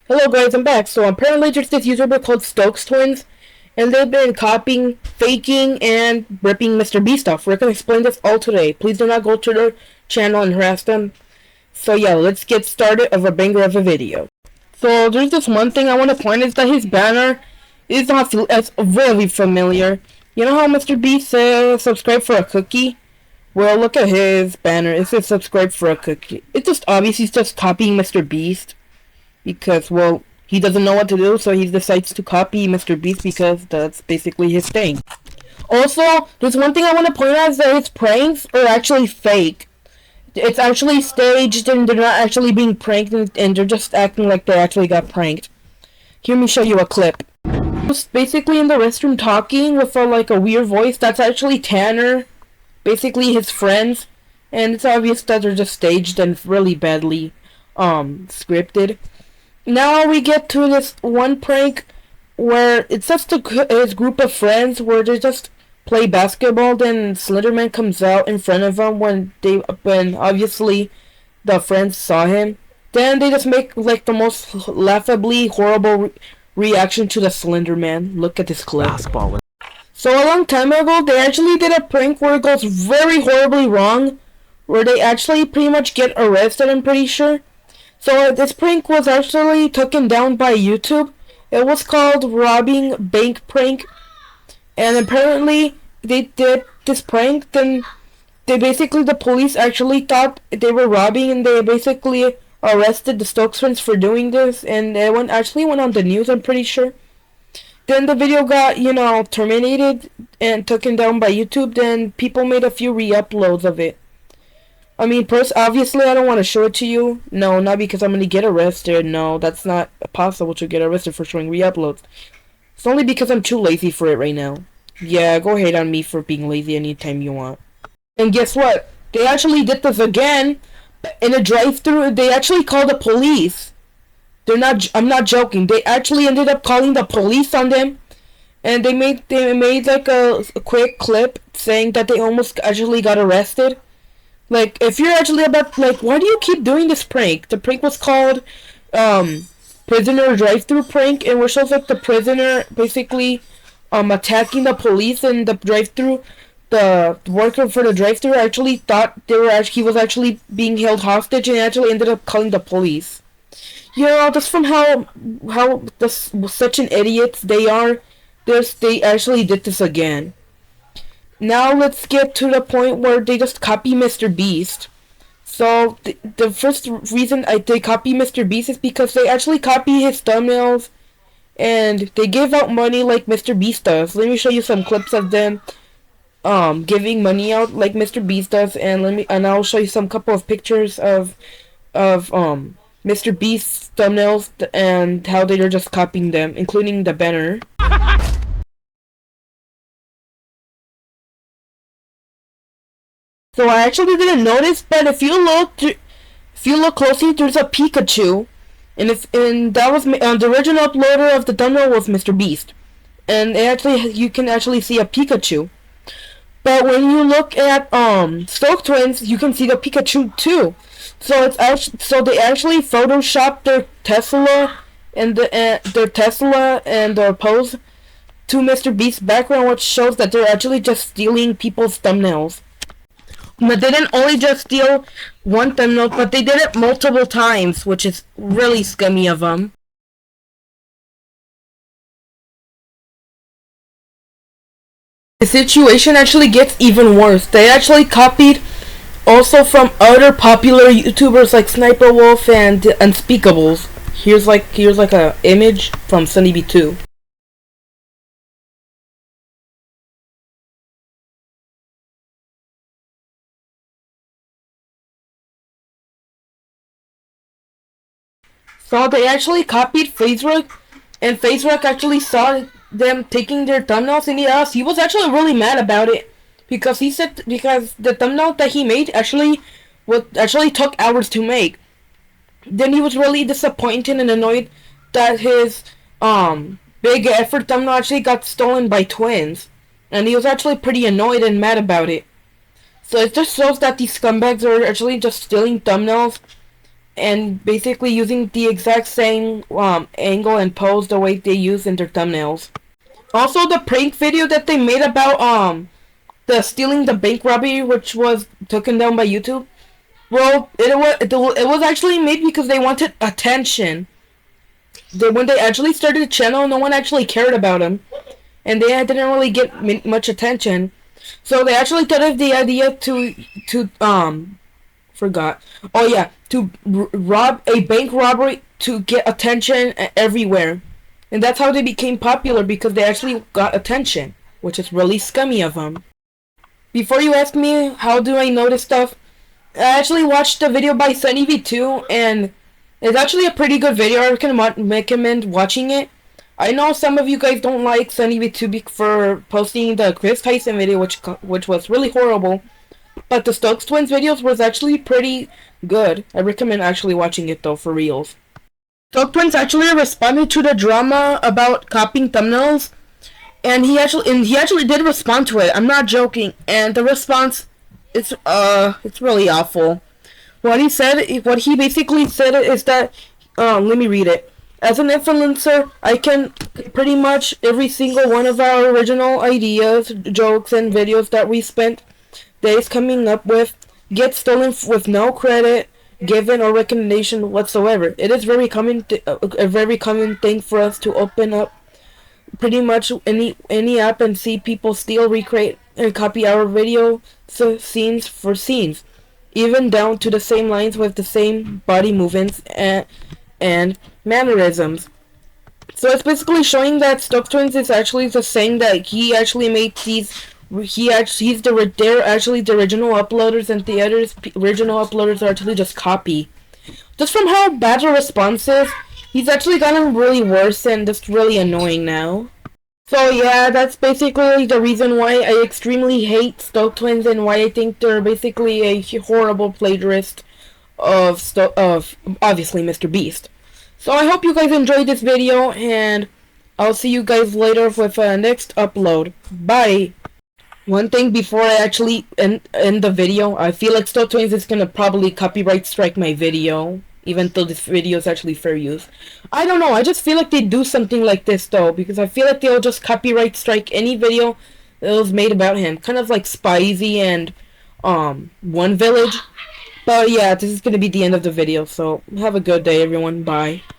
Hello guys, I'm back. So apparently there's this YouTuber called Stokes Twins, and they've been copying, faking, and ripping Mr. Beast off. We're gonna explain this all today. Please do not go to their channel and harass them. So yeah, let's get started of a banger of a video. So there's this one thing I want to point is that his banner is not as really familiar. You know how Mr. Beast says subscribe for a cookie? Well, look at his banner. It says subscribe for a cookie. It's just obvious he's just copying Mr. Beast. Because, well, he doesn't know what to do, so he decides to copy Mr. Beast because that's basically his thing. Also, there's one thing I want to point out is that his pranks are actually fake. It's actually staged and they're not actually being pranked and they're just acting like they actually got pranked. Hear me show you a clip. Just basically in the restroom talking with like a weird voice. That's actually Tanner. Basically his friends. And it's obvious that they're just staged and really badly scripted. Now we get to this one prank where it's just his group of friends where they just play basketball. Then Slenderman comes out in front of them when obviously the friends saw him. Then they just make like the most laughably horrible reaction to the Slenderman. Look at this clip. Basketball. So a long time ago, they actually did a prank where it goes very horribly wrong, where they actually pretty much get arrested. I'm pretty sure. So this prank was actually taken down by YouTube. It was called Robbing Bank Prank. And apparently they did this prank. Then the police actually thought they were robbing and they basically arrested the Stokes friends for doing this. And it actually went on the news, I'm pretty sure. Then the video got, terminated and taken down by YouTube. Then people made a few re-uploads of it. I mean, obviously, I don't want to show it to you. No, not because I'm going to get arrested. No, that's not possible to get arrested for showing re-uploads. It's only because I'm too lazy for it right now. Yeah, go hate on me for being lazy anytime you want. And guess what? They actually did this again in a drive-thru. They actually called the police. I'm not joking. They actually ended up calling the police on them. And they made like a quick clip saying that they almost actually got arrested. Like, if you're actually about, like, why do you keep doing this prank? The prank was called, prisoner drive-thru prank, and it shows, like, the prisoner basically, attacking the police in the drive-thru. The worker for the drive-thru actually thought he was actually being held hostage and actually ended up calling the police. You know, just from how such an idiots they are, they actually did this again. Now let's get to the point where they just copy Mr. Beast. So the first reason they copy Mr. Beast is because they actually copy his thumbnails and they give out money like Mr. Beast does. Let me show you some clips of them giving money out like Mr. Beast does, and I'll show you some couple of pictures of Mr. Beast's thumbnails and how they are just copying them, including the banner. So I actually didn't notice, but if you look closely, there's a Pikachu, and that was the original uploader of the thumbnail was Mr. Beast, and you can actually see a Pikachu. But when you look at Stoke Twins, you can see the Pikachu too. So they actually photoshopped their Tesla and their pose to Mr. Beast's background, which shows that they're actually just stealing people's thumbnails. But they didn't only just steal one thumbnail, but they did it multiple times, which is really scummy of them. The situation actually gets even worse. They actually copied also from other popular YouTubers like Sniper Wolf and Unspeakables. Here's like a image from SunnyB2. So they actually copied Facebook, and Facebook actually saw them taking their thumbnails, and he was actually really mad about it because the thumbnail that he made actually took hours to make. Then he was really disappointed and annoyed that his big effort thumbnail actually got stolen by twins, and he was actually pretty annoyed and mad about it. So it just shows that these scumbags are actually just stealing thumbnails and basically using the exact same angle and pose the way they use in their thumbnails. Also, the prank video that they made about the stealing the bank robbery, which was taken down by YouTube. Well, it was actually made because they wanted attention. When they actually started the channel, no one actually cared about them, and they didn't really get much attention. So they actually thought of the idea to forgot. Oh yeah, to rob a bank robbery to get attention everywhere, and that's how they became popular, because they actually got attention, which is really scummy of them. Before you ask me how do I know this stuff, I actually watched a video by sunnyv2, and it's actually a pretty good video. I recommend watching it. I know some of you guys don't like sunnyv2 for posting the Chris Tyson video, which was really horrible. But the Stokes Twins videos was actually pretty good. I recommend actually watching it though, for reals. Stokes Twins actually responded to the drama about copying thumbnails, and he actually did respond to it. I'm not joking. And the response, it's really awful. What he basically said is that, let me read it. As an influencer, I can pretty much every single one of our original ideas, jokes, and videos that we spent days coming up with get stolen with no credit given or recognition whatsoever. It is a very common thing for us to open up pretty much any app and see people steal, recreate, and copy our video scenes for scenes, even down to the same lines with the same body movements and mannerisms. So it's basically showing that Stokes Twins is actually just saying that he actually made these. They're actually the original uploaders, and the other original uploaders are actually just copy. Just from how bad the response is, he's actually gotten really worse and just really annoying now. So yeah, that's basically the reason why I extremely hate Stokes Twins, and why I think they're basically a horrible plagiarist of obviously Mr. Beast. So I hope you guys enjoyed this video, and I'll see you guys later with next upload. Bye! One thing before I actually end the video, I feel like Stokes Twins is gonna probably copyright strike my video, even though this video is actually fair use. I don't know, I just feel like they do something like this though, because I feel like they'll just copyright strike any video that was made about him. Kind of like Spicy and One Village. But yeah, this is gonna be the end of the video, so have a good day everyone, bye.